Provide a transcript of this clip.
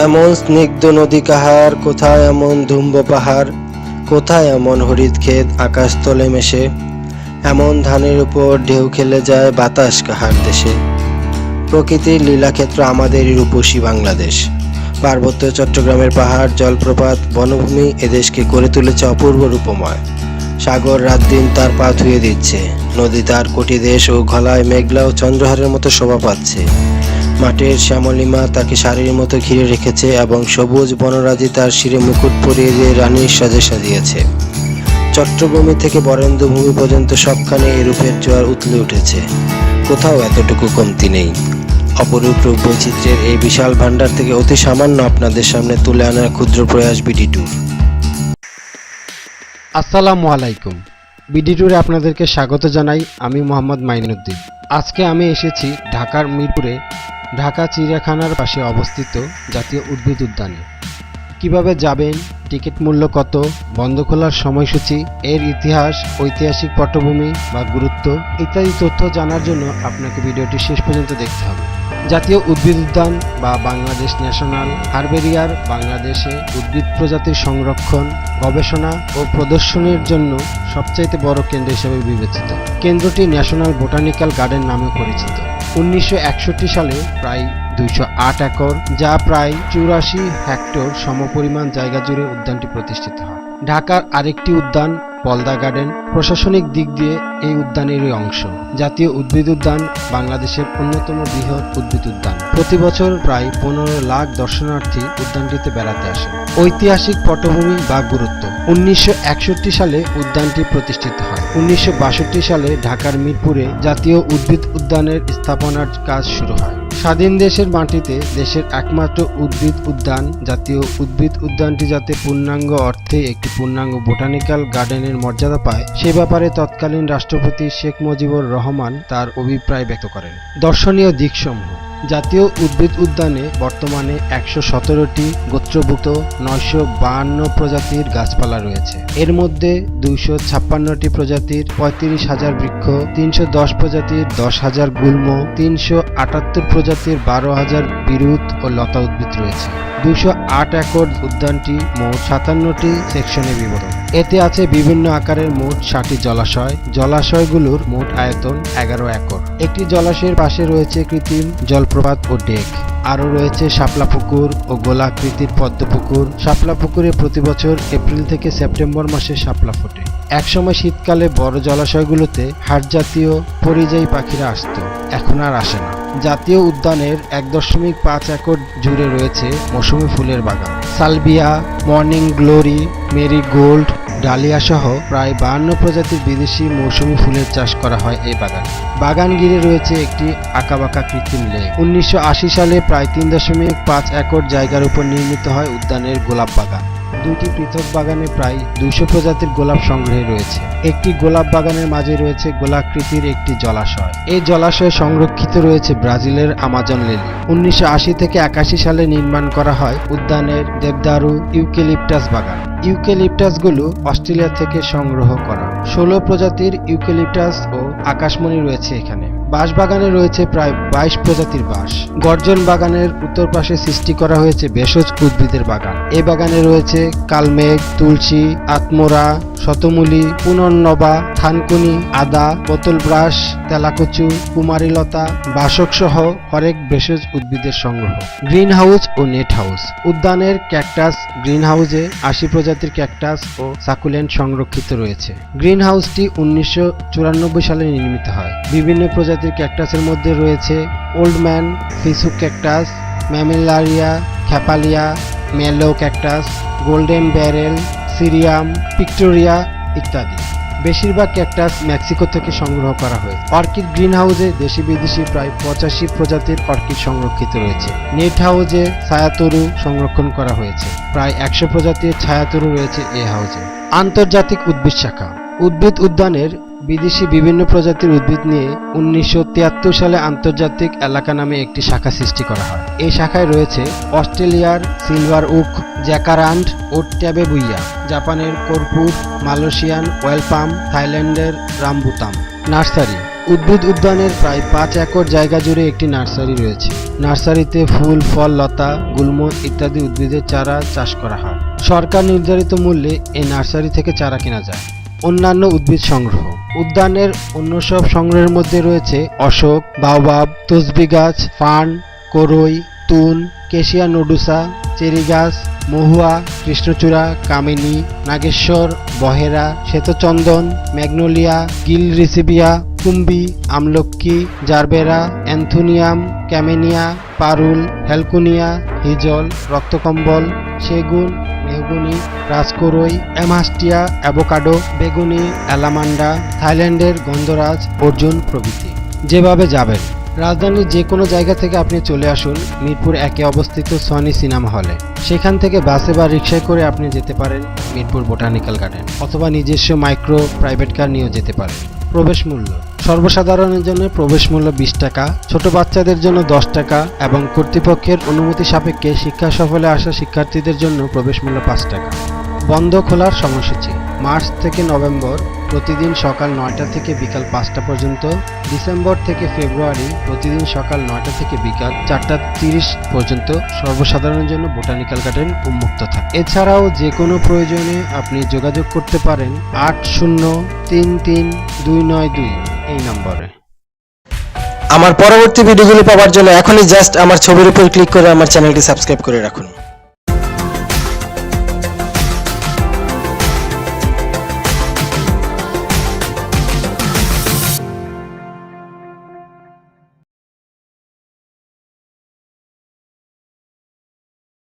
এমন স্নিগ্ধ নদী কাহার, কোথায় এমন ধুম্ব পাহাড়, কোথায় এমন হরিৎ ক্ষেত আকাশ তলে মেশে, এমন ধানের উপর ঢেউ খেলে যায় বাতাস কাহার দেশে। প্রকৃতির লীলাক্ষেত্র আমাদের রূপসী বাংলাদেশ। পার্বত্য চট্টগ্রামের পাহাড়, জলপ্রপাত, বনভূমি এদেশকে করে তুলেছে অপূর্ব রূপময়। সাগর রাত দিন তার পা ধুয়ে দিচ্ছে, নদী তার কোটি দেশ ও গলায় মেঘলা ও চন্দ্রহারের মতো শোভা পাচ্ছে। মাঠের শ্যামলিমা তাকে শাড়ির মতো ঘিরে রেখেছে এবং সবুজ বনরাজি তার শিরে মুকুট পরিয়ে দিয়ে রানীর সাজে সাজিয়েছে। চট্টভূমি থেকে বরেন্দ্রভূমি পর্যন্ত সবখানে এই রূপের জোয়ার উথলে উঠেছে, কোথাও এতটুকু কমতি নেই। অপরূপ রূপ বৈচিত্র্যের এই বিশাল ভান্ডার থেকে অতি সামান্য আপনাদের সামনে তুলে আনার ক্ষুদ্র প্রয়াস বিডি ট্যুর। আসসালামু আলাইকুম। বিডি ট্যুরে আপনাদেরকে স্বাগত জানাই। আমি মোহাম্মদ মাইনুদ্দিন। আজকে আমি এসেছি ঢাকার মিরপুরে ঢাকা চিড়িয়াখানার পাশে অবস্থিত জাতীয় উদ্ভিদ উদ্যানে। কিভাবে যাবেন, টিকিট মূল্য কত, বন্ধ খোলার সময়সূচি, এর ইতিহাস, ঐতিহাসিক পটভূমি বা গুরুত্ব ইত্যাদি তথ্য জানার জন্য আপনাকে ভিডিওটি শেষ পর্যন্ত দেখতে হবে। জাতীয় উদ্ভিদ উদ্যান বা বাংলাদেশ ন্যাশনাল হারবেরিয়ার বাংলাদেশে উদ্ভিদ প্রজাতির সংরক্ষণ, গবেষণা ও প্রদর্শনীর জন্য সবচাইতে বড় কেন্দ্র হিসেবে বিবেচিত। কেন্দ্রটি ন্যাশনাল বোটানিক্যাল গার্ডেন নামে পরিচিত। 1961 সালে প্রায় 208 একর, যা প্রায় 84 হেক্টর সমপরিমাণ জায়গা জুড়ে উদ্যানটি প্রতিষ্ঠিত হয়। ঢাকার আরেকটি উদ্যান পলদা গার্ডেন প্রশাসনিক দিক দিয়ে এই উদ্যানেরই অংশ। জাতীয় উদ্ভিদ উদ্যান বাংলাদেশের অন্যতম বৃহৎ উদ্ভিদ উদ্যান। প্রতি বছর প্রায় 15 লাখ দর্শনার্থী উদ্যানটিতে বেড়াতে আসেন। ঐতিহাসিক পটভূমি বা গুরুত্ব: 1961 সালে উদ্যানটি প্রতিষ্ঠিত হয়। 1962 সালে ঢাকার মিরপুরে জাতীয় উদ্ভিদ উদ্যানের স্থাপনার কাজ শুরু হয়। স্বাধীন দেশের মাটিতে দেশের একমাত্র উদ্ভিদ উদ্যান জাতীয় উদ্ভিদ উদ্যানটি যাতে পূর্ণাঙ্গ অর্থে একটি পূর্ণাঙ্গ বোটানিক্যাল গার্ডেনের মর্যাদা পায় সে ব্যাপারে তৎকালীন রাষ্ট্রপতি শেখ মুজিবুর রহমান তার অভিপ্রায় ব্যক্ত করেন। দর্শনীয় দিকসমূহ: জাতীয় উদ্ভিদ উদ্যানে বর্তমানে 117টি গোত্রভুক্ত 952 প্রজাতির গাছপালা রয়েছে। এর মধ্যে 256টি প্রজাতির 35,000 বৃক্ষ, 310 প্রজাতির 10,000 গুল্ম, 378 প্রজাতির 12,000 বিরুৎ ও লতা উদ্ভিদ রয়েছে। 208 একর উদ্যানটি মোট 57টি সেকশনে বিভক্ত। এতে আছে বিভিন্ন আকারের মোট 60টি জলাশয়। জলাশয়গুলোর মোট আয়তন 11 একর। একটি জলাশয়ের পাশে রয়েছে কৃত্রিম জলপ্রপাত ও ডেক। আরও রয়েছে শাপলা পুকুর ও গোলাকৃতির পদ্ম পুকুর। শাপলা পুকুরে প্রতি বছর এপ্রিল থেকে সেপ্টেম্বর মাসে শাপলা ফোটে। একসময় শীতকালে বড় জলাশয়গুলোতে হাট জাতীয় পরিযায়ী পাখিরা আসত, এখন আর আসে না। জাতীয় উদ্যানের 1.5 একর জুড়ে রয়েছে মৌসুমী ফুলের বাগান। Salvia, morning glory, marigold, dahlia সহ প্রায় 52 প্রজাতির বিদেশি মৌসুমী ফুলের চাষ করা হয় এই বাগানে। বাগান ঘিরে রয়েছে একটি আঁকাবাঁকা কৃত্রিম লেক। 1980 সালে প্রায় 3.5 একর জায়গার উপর নির্মিত হয় উদ্যানের গোলাপ বাগান। দুইটি পৃথক বাগানে প্রায় 200 প্রজাতির গোলাপ সংগ্রহে রয়েছে। একটি গোলাপ বাগানের মাঝে রয়েছে গোলাকৃতির একটি জলাশয়। এই জলাশয়ে সংরক্ষিত রয়েছে ব্রাজিলের আমাজন লিলি। 1980 থেকে 81 সালে নির্মাণ করা হয় উদ্যানের দেবদারু ইউক্যালিপটাস বাগান। ইউক্যালিপটাসগুলো অস্ট্রেলিয়া থেকে সংগ্রহ করা। 16 প্রজাতির ইউক্যালিপটাস ও আকাশমণি রয়েছে এখানে। বাঁশ বাগানে রয়েছে প্রায় 22 প্রজাতির বাঁশ। গর্জন বাগানের উত্তর পাশে সৃষ্টি করা হয়েছে ভেষজ উদ্ভিদের বাগান। এই বাগানে রয়েছে কালমেঘ, তুলসী, আত্মরা, শতমূলী, পুনর্নবা, থানকুনি, আদা, বোতলব্রাশ, তেলাকুচু, কুমারীলতা, বাসক সহ হরেক ভেষজ উদ্ভিদের সংগ্রহ। গ্রিন হাউস ও নেট হাউস: উদ্যানের ক্যাকটাস গ্রিন হাউসে 80 প্রজাতির ক্যাকটাস ও সাকুলেন্ট সংরক্ষিত রয়েছে। গ্রিন হাউসটি 1994 সালে নির্মিত হয়। বিভিন্ন প্রজাতির ক্যাকটাসের মধ্যে রয়েছে ওল্ড ম্যান, ফিসু ক্যাকটাস, ম্যামেলারিয়া, খ্যাপালিয়া, মেলো ক্যাকটাস, গোল্ডেন ব্যারেল, সিরিয়াম, পিক্টোরিয়া ইত্যাদি। বেশিরভাগ ক্যাকটাস মেক্সিকো থেকে সংগ্রহ করা হয়েছে। অর্কিড গ্রিন হাউসে দেশি বিদেশি প্রায় 85 প্রজাতির অর্কিড সংরক্ষিত রয়েছে। নেট হাউসে ছায়াতরু সংরক্ষণ করা হয়েছে। প্রায় 100 প্রজাতির ছায়াতরু রয়েছে এ হাউসে। আন্তর্জাতিক উদ্ভিদ শাখা: উদ্ভিদ উদ্যানের বিদেশি বিভিন্ন প্রজাতির উদ্ভিদ নিয়ে 1973 সালে আন্তর্জাতিক এলাকা নামে একটি শাখা সৃষ্টি করা হয়। এই শাখায় রয়েছে অস্ট্রেলিয়ার সিলভার ওক, জ্যাকারান্ড ও ট্যাবেবুইয়া, জাপানের কর্পূর, মালয়েশিয়ান ওয়েলপাম, থাইল্যান্ডের রামবুতাম। নার্সারি: উদ্ভিদ উদ্যানের প্রায় 5 একর জায়গা জুড়ে একটি নার্সারি রয়েছে। নার্সারিতে ফুল, ফল, লতা, গুল্ম ইত্যাদি উদ্ভিদের চারা চাষ করা হয়। সরকার নির্ধারিত মূল্যে এই নার্সারি থেকে চারা কেনা যায়। অন্যান্য উদ্ভিদ সংগ্রহ। উদ্যানের অন্য সব সংগ্রহের মধ্যে রয়েছে অশোক, বাওবাব, তসবি গাছ, ফার্ন, করই, তুন, কেশিয়া নোডুসা, চেরি গাছ, মহুয়া, কৃষ্ণচূড়া, কামিনী, নাগেশ্বর, বহেরা, শ্বেতচন্দন, ম্যাগনোলিয়া, গিল রিসিবিয়া, কুম্বি, আমলক্ষী, জারবেরা, অ্যান্থোনিয়াম, ক্যামেনিয়া, পারুল, হেলকুনিয়া, হিজল, রক্তকম্বল, সেগুন, মেহগুনি, রাজকরই, অ্যামাস্টিয়া, অ্যাভোকাডো, বেগুনি, অ্যালামান্ডা, থাইল্যান্ডের গন্ধরাজ, অর্জুন প্রভৃতি। যেভাবে যাবেন, রাজধানীর যে কোনো জায়গা থেকে আপনি চলে আসুন মিরপুর 1-এ অবস্থিত সনি সিনেমা হলে। সেখান থেকে বাসে বা রিকশায় করে আপনি যেতে পারেন মিরপুর বোটানিক্যাল গার্ডেন, অথবা নিজস্ব মাইক্রো প্রাইভেট কার নিয়েও যেতে পারেন। প্রবেশ মূল্য: সর্বসাধারণের জন্য প্রবেশ মূল্য 20 টাকা, ছোট বাচ্চাদের জন্য 10 টাকা এবং কর্তৃপক্ষের অনুমতি সাপেক্ষে শিক্ষা সফলে আসা শিক্ষার্থীদের জন্য প্রবেশ মূল্য 5 টাকা। বন্ধ খোলার সময়সূচি: মার্চ থেকে নভেম্বর প্রতিদিন সকাল 9টা থেকে বিকাল 5টা পর্যন্ত, ডিসেম্বর থেকে ফেব্রুয়ারি প্রতিদিন সকাল 9টা থেকে বিকাল 4টা 30 পর্যন্ত সর্বসাধারণের জন্য বোটানিক্যাল গার্ডেন উন্মুক্ত থাকে। এছাড়াও যে কোনো প্রয়োজনে আপনি যোগাযোগ করতে পারেন 80332992 এই নম্বরে। আমার পরবর্তী ভিডিওগুলো পাওয়ার জন্য এখনই জাস্ট আমার ছবির উপর ক্লিক করে আমার চ্যানেলটি সাবস্ক্রাইব করে রাখুন।